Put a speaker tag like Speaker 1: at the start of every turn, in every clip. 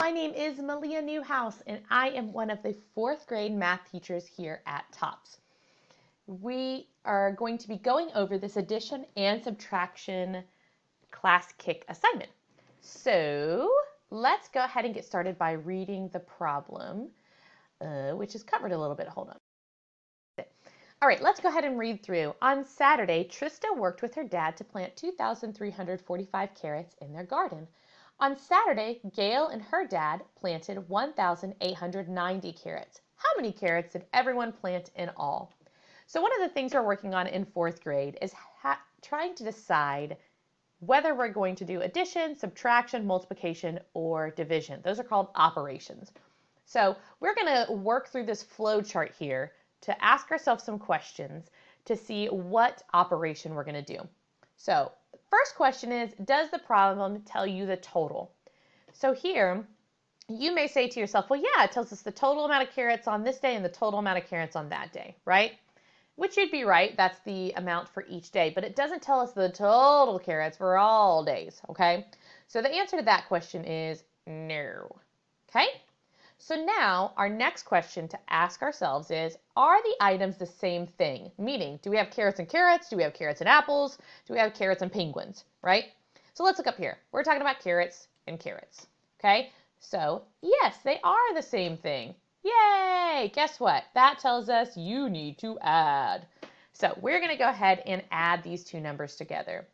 Speaker 1: My name is Malia Newhouse, and I am one of the 4th grade math teachers here at TOPS. We are going to be going over this addition and subtraction class kick assignment. So let's go ahead and get started by reading the problem, which is covered a little bit. Hold on. All right, let's go ahead and read through. On Saturday, Trista worked with her dad to plant 2,345 carrots in their garden. On Saturday, Gail and her dad planted 1,890 carrots. How many carrots did everyone plant in all? So one of the things we're working on in 4th grade is trying to decide whether we're going to do addition, subtraction, multiplication, or division. Those are called operations. So we're going to work through this flow chart here to ask ourselves some questions to see what operation we're going to do. So first question is, does the problem tell you the total? So here, you may say to yourself, well, yeah, it tells us the total amount of carrots on this day and the total amount of carrots on that day, right? Which you'd be right, that's the amount for each day, but it doesn't tell us the total carrots for all days, okay? So the answer to that question is no, okay? So now our next question to ask ourselves is, are the items the same thing? Meaning, do we have carrots and carrots? Do we have carrots and apples? Do we have carrots and penguins, right? So let's look up here. We're talking about carrots and carrots, okay? So yes, they are the same thing. Yay! Guess what? That tells us you need to add. So we're going to go ahead and add these two numbers together.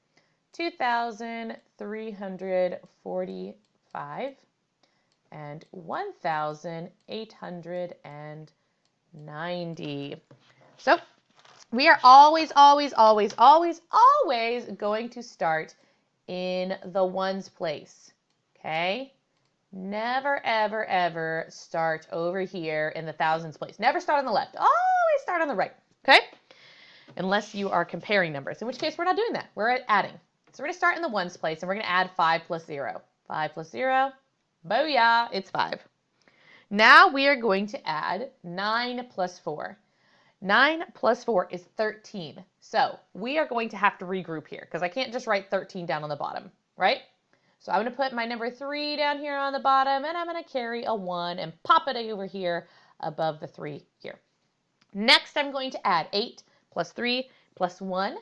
Speaker 1: 2,345 and 1,890. So we are always going to start in the ones place, okay? Never, ever start over here in the thousands place. Never start on the left. Always start on the right, okay? Unless you are comparing numbers, in which case we're not doing that. We're adding. So we're going to start in the ones place, and we're going to add 5 plus 0. 5 plus 0. Booyah, it's 5. Now we are going to add 9 plus 4. 9 plus 4 is 13. So we are going to have to regroup here because I can't just write 13 down on the bottom, right? So I'm going to put my number 3 down here on the bottom, and I'm going to carry a 1 and pop it over here above the 3 here. Next, I'm going to add 8 plus 3 plus 1.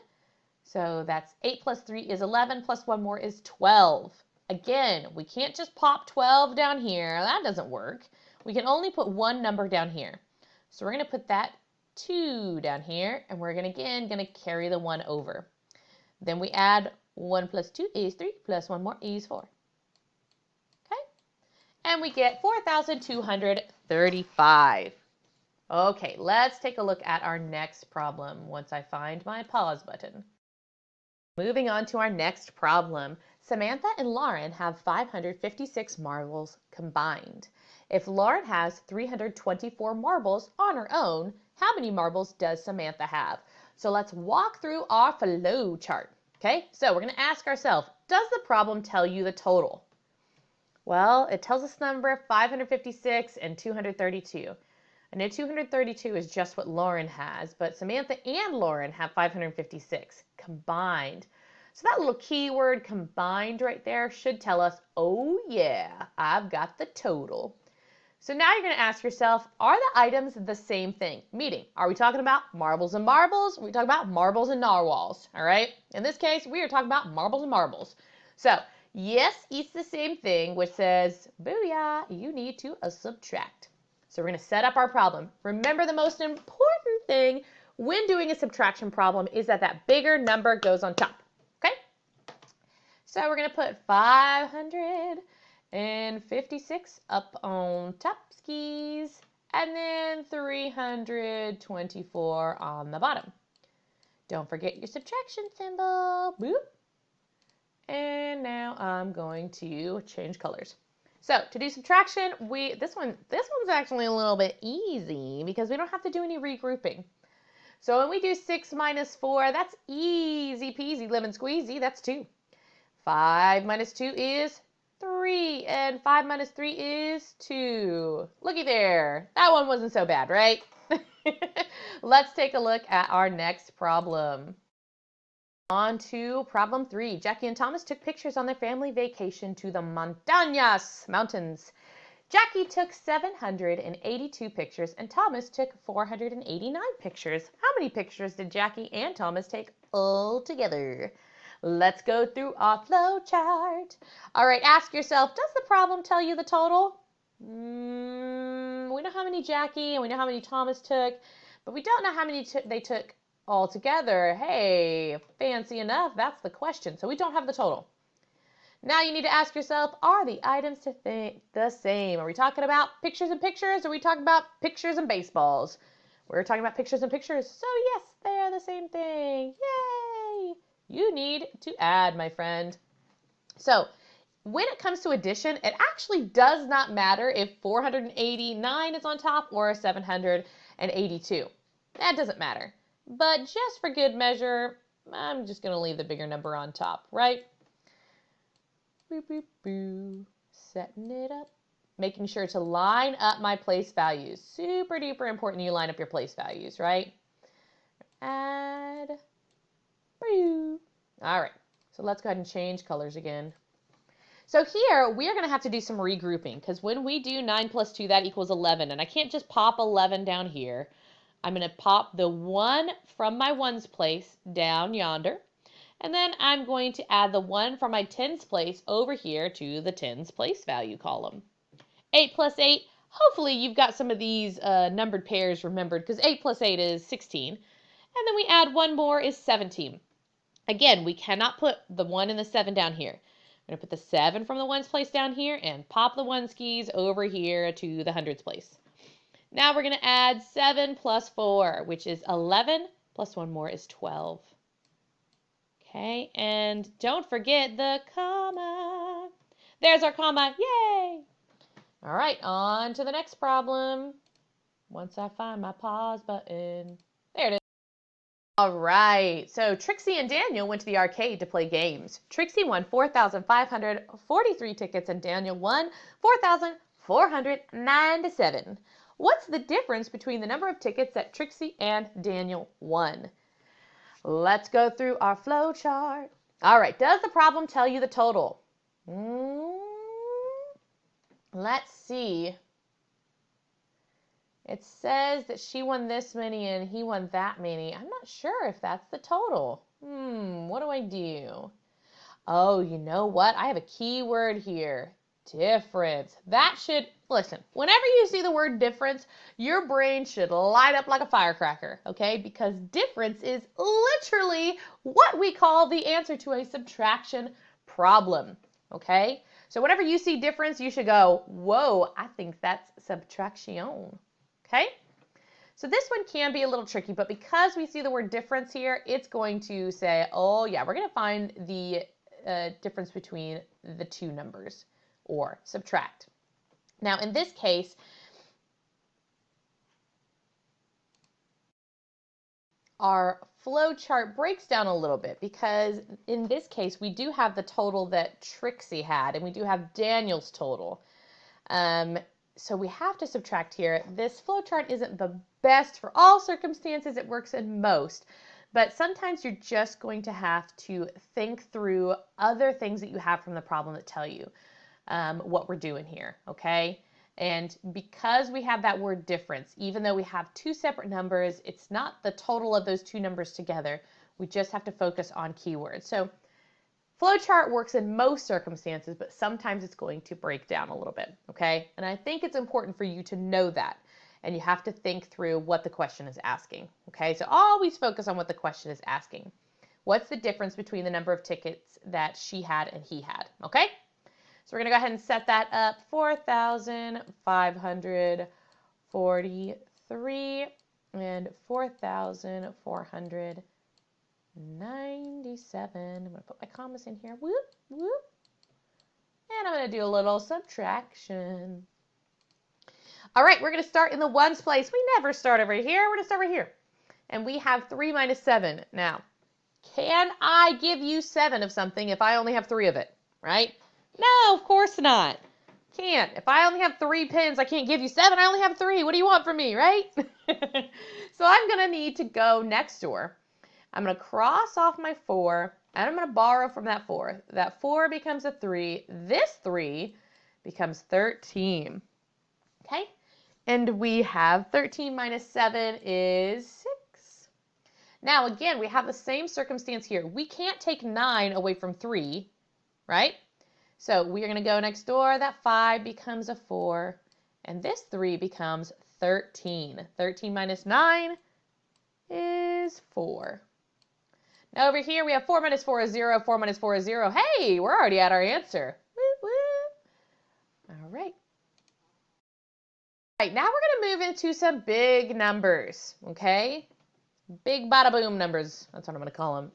Speaker 1: So that's 8 plus 3 is 11, plus 1 more is 12. Again, we can't just pop 12 down here. That doesn't work. We can only put one number down here. So we're going to put that 2 down here, and we're going to carry the 1 over. Then we add 1 plus 2 is 3, plus 1 more is 4. Okay? And we get 4,235. Okay, let's take a look at our next problem once I find my pause button. Moving on to our next problem. Samantha and Lauren have 556 marbles combined. If Lauren has 324 marbles on her own, how many marbles does Samantha have? So let's walk through our flow chart. Okay, so we're going to ask ourselves, does the problem tell you the total? Well, it tells us the number 556 and 232. I know 232 is just what Lauren has, but Samantha and Lauren have 556 combined. So that little keyword combined right there should tell us, oh yeah, I've got the total. So now you're going to ask yourself, are the items the same thing? Meaning, are we talking about marbles and marbles? Or are we talking about marbles and narwhals? All right? In this case, we are talking about marbles and marbles. So, yes, it's the same thing, which says, booyah, you need to subtract. So we're going to set up our problem. Remember, the most important thing when doing a subtraction problem is that that bigger number goes on top. Okay? So we're going to put 556 up on top skis, and then 324 on the bottom. Don't forget your subtraction symbol. Boop. And now I'm going to change colors. So to do subtraction, this one's actually a little bit easy because we don't have to do any regrouping. So when we do 6 minus 4, that's easy peasy, lemon squeezy, that's 2. 5 minus 2 is 3, and 5 minus 3 is 2. Looky there. That one wasn't so bad, right? Let's take a look at our next problem. On to problem 3. Jackie and Thomas took pictures on their family vacation to the montañas, mountains. Jackie took 782 pictures and Thomas took 489 pictures. How many pictures did Jackie and Thomas take all together? Let's go through our flow chart. All right, ask yourself, does the problem tell you the total? We know how many Jackie and we know how many Thomas took, but we don't know how many they took all together. Hey, fancy enough, that's the question. So we don't have the total. Now you need to ask yourself, are the items the same? Are we talking about pictures and pictures? Or are we talking about pictures and baseballs? We're talking about pictures and pictures. So yes, they are the same thing. Yay! You need to add, my friend. So when it comes to addition, it actually does not matter if 489 is on top or 782. That doesn't matter. But just for good measure, I'm just going to leave the bigger number on top, right? Boo, boo, boo. Setting it up. Making sure to line up my place values. Super duper important you line up your place values, right? Add. Boo. All right. So let's go ahead and change colors again. So here we're going to have to do some regrouping because when we do 9 plus 2, that equals 11. And I can't just pop 11 down here. I'm going to pop the 1 from my ones place down yonder. And then I'm going to add the 1 from my tens place over here to the tens place value column. 8 plus 8, hopefully you've got some of these numbered pairs remembered because 8 plus 8 is 16. And then we add 1 more is 17. Again, we cannot put the 1 and the 7 down here. I'm going to put the 7 from the ones place down here and pop the 1 skis over here to the hundreds place. Now we're going to add 7 plus 4, which is 11, plus 1 more is 12. Okay, and don't forget the comma. There's our comma, yay! All right, on to the next problem. Once I find my pause button. There it is. All right, so Trixie and Daniel went to the arcade to play games. Trixie won 4,543 tickets and Daniel won 4,497. What's the difference between the number of tickets that Trixie and Daniel won? Let's go through our flow chart. All right, does the problem tell you the total? Let's see. It says that she won this many and he won that many. I'm not sure if that's the total. What do I do? Oh, you know what? I have a key word here. Difference. That should, listen, whenever you see the word difference, your brain should light up like a firecracker, okay? Because difference is literally what we call the answer to a subtraction problem, okay? So whenever you see difference, you should go, whoa, I think that's subtraction, okay? So this one can be a little tricky, but because we see the word difference here, it's going to say, oh yeah, we're going to find the difference between the two numbers, or subtract. Now in this case, our flow chart breaks down a little bit because in this case we do have the total that Trixie had and we do have Daniel's total. So we have to subtract here. This flow chart isn't the best for all circumstances. It works in most. But sometimes you're just going to have to think through other things that you have from the problem that tell you what we're doing here, okay? And because we have that word difference, even though we have two separate numbers, it's not the total of those two numbers together. We just have to focus on keywords. So flowchart works in most circumstances, but sometimes it's going to break down a little bit, okay? And I think it's important for you to know that. And you have to think through what the question is asking, okay? So always focus on what the question is asking. What's the difference between the number of tickets that she had and he had, okay? So we're going to go ahead and set that up. 4,543 and 4,497. I'm going to put my commas in here. Whoop, whoop. And I'm going to do a little subtraction. All right, we're going to start in the ones place. We never start over here. We're going to start right here. And we have 3 minus 7. Now, can I give you 7 of something if I only have 3 of it, right? No, of course not. Can't. If I only have 3 pins, I can't give you 7. I only have 3. What do you want from me, right? So I'm going to need to go next door. I'm going to cross off my 4, and I'm going to borrow from that 4. That 4 becomes a 3. This 3 becomes 13. Okay, and we have 13 minus 7 is 6. Now again, we have the same circumstance here. We can't take 9 away from 3, right? So we are going to go next door. That 5 becomes a 4, and this 3 becomes 13. 13 minus 9 is 4. Now over here we have 4 minus 4 is 0, 4 minus 4 is 0. Hey, we're already at our answer. Woo, woo. All right. All right, now we're going to move into some big numbers, okay? Big bada boom numbers, that's what I'm going to call them.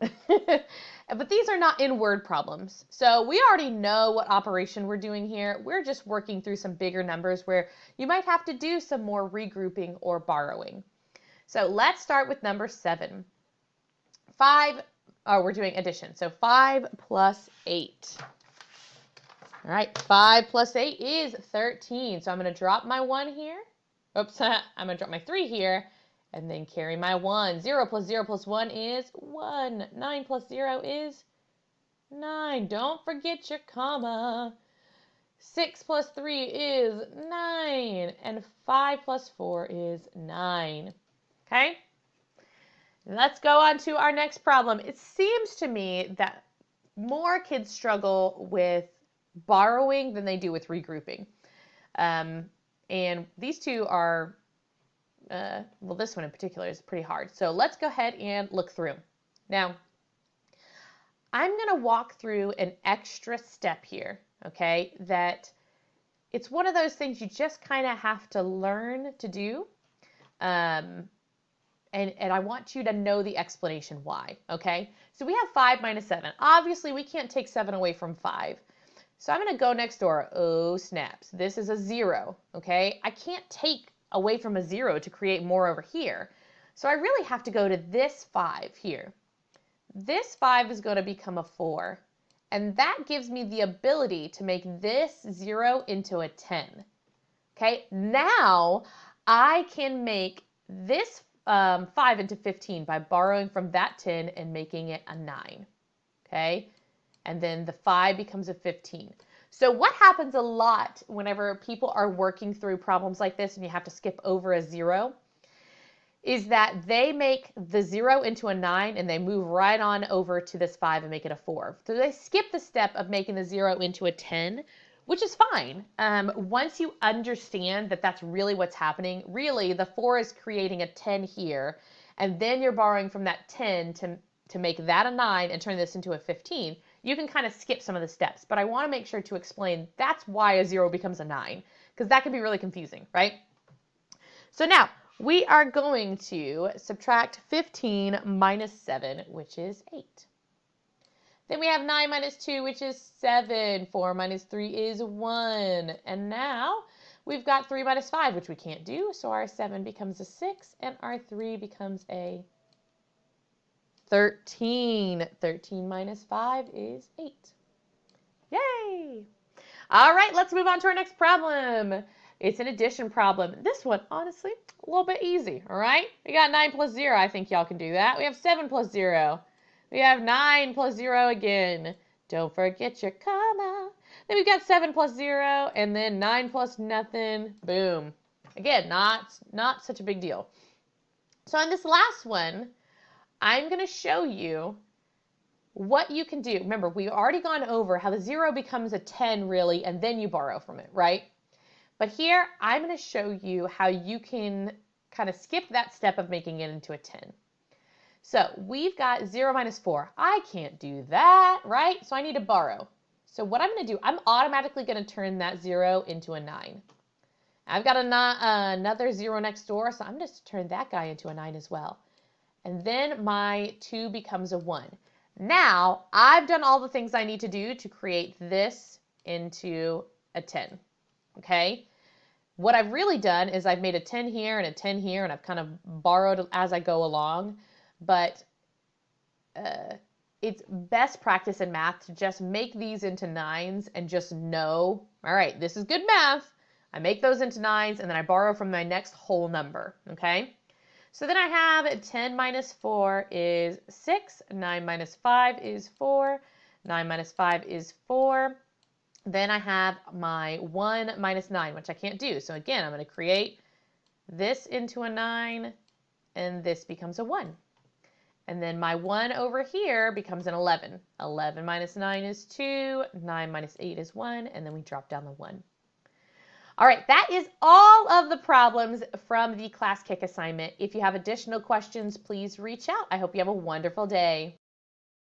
Speaker 1: But these are not in word problems. So we already know what operation we're doing here. We're just working through some bigger numbers where you might have to do some more regrouping or borrowing. So let's start with number 7. We're doing addition. So 5 plus 8. All right, 5 plus 8 is 13. So I'm going to drop my 1 here. Oops, I'm going to drop my 3 here. And then carry my 1. 0 plus 1 is 1. 9 plus 0 is 9. Don't forget your comma. 6 plus 3 is 9. And 5 plus 4 is 9. Okay? Let's go on to our next problem. It seems to me that more kids struggle with borrowing than they do with regrouping. And these two are well, this one in particular is pretty hard. So let's go ahead and look through. Now, I'm going to walk through an extra step here, okay, that it's one of those things you just kind of have to learn to do. And I want you to know the explanation why, okay? So we have 5 minus 7. Obviously, we can't take 7 away from 5. So I'm going to go next door. Oh, snaps. This is a 0, okay? I can't take away from a 0 to create more over here. So I really have to go to this 5 here. This 5 is going to become a 4. And that gives me the ability to make this 0 into a 10. Okay, now I can make this 5 into 15 by borrowing from that 10 and making it a 9. Okay, and then the 5 becomes a 15. So what happens a lot whenever people are working through problems like this and you have to skip over a 0 is that they make the 0 into a 9 and they move right on over to this 5 and make it a 4. So they skip the step of making the 0 into a 10, which is fine. Once you understand that that's really what's happening, really the 4 is creating a 10 here, and then you're borrowing from that 10 to make that a 9 and turn this into a 15, you can kind of skip some of the steps. But I want to make sure to explain that's why a 0 becomes a 9, because that can be really confusing, right? So now we are going to subtract 15 minus 7, which is 8. Then we have 9 minus 2, which is 7. 4 minus 3 is 1. And now we've got 3 minus 5, which we can't do. So our 7 becomes a 6, and our 3 becomes a 13. 13 minus 5 is 8. Yay! All right, let's move on to our next problem. It's an addition problem. This one, honestly, a little bit easy, all right? We got 9 plus 0. I think y'all can do that. We have 7 plus 0. We have 9 plus 0 again. Don't forget your comma. Then we've got 7 plus 0, and then 9 plus nothing. Boom. Again, not such a big deal. So on this last one, I'm going to show you what you can do. Remember, we've already gone over how the 0 becomes a 10, really, and then you borrow from it, right? But here, I'm going to show you how you can kind of skip that step of making it into a 10. So we've got 0 minus 4. I can't do that, right? So I need to borrow. So what I'm going to do, I'm automatically going to turn that 0 into a 9. I've got another 0 next door, so I'm going to turn that guy into a 9 as well. And then my 2 becomes a 1. Now, I've done all the things I need to do to create this into a 10, okay? What I've really done is I've made a 10 here and a 10 here, and I've kind of borrowed as I go along. But it's best practice in math to just make these into 9s and just know, all right, this is good math. I make those into 9s, and then I borrow from my next whole number, okay? So then I have 10 minus 4 is 6. 9 minus 5 is 4. 9 minus 5 is 4. Then I have my 1 minus 9, which I can't do. So again, I'm going to create this into a 9, and this becomes a 1. And then my 1 over here becomes an 11. 11 minus 9 is 2, 9 minus 8 is 1, and then we drop down the 1. All right, that is all of the problems from the Class Kick assignment. If you have additional questions, please reach out. I hope you have a wonderful day.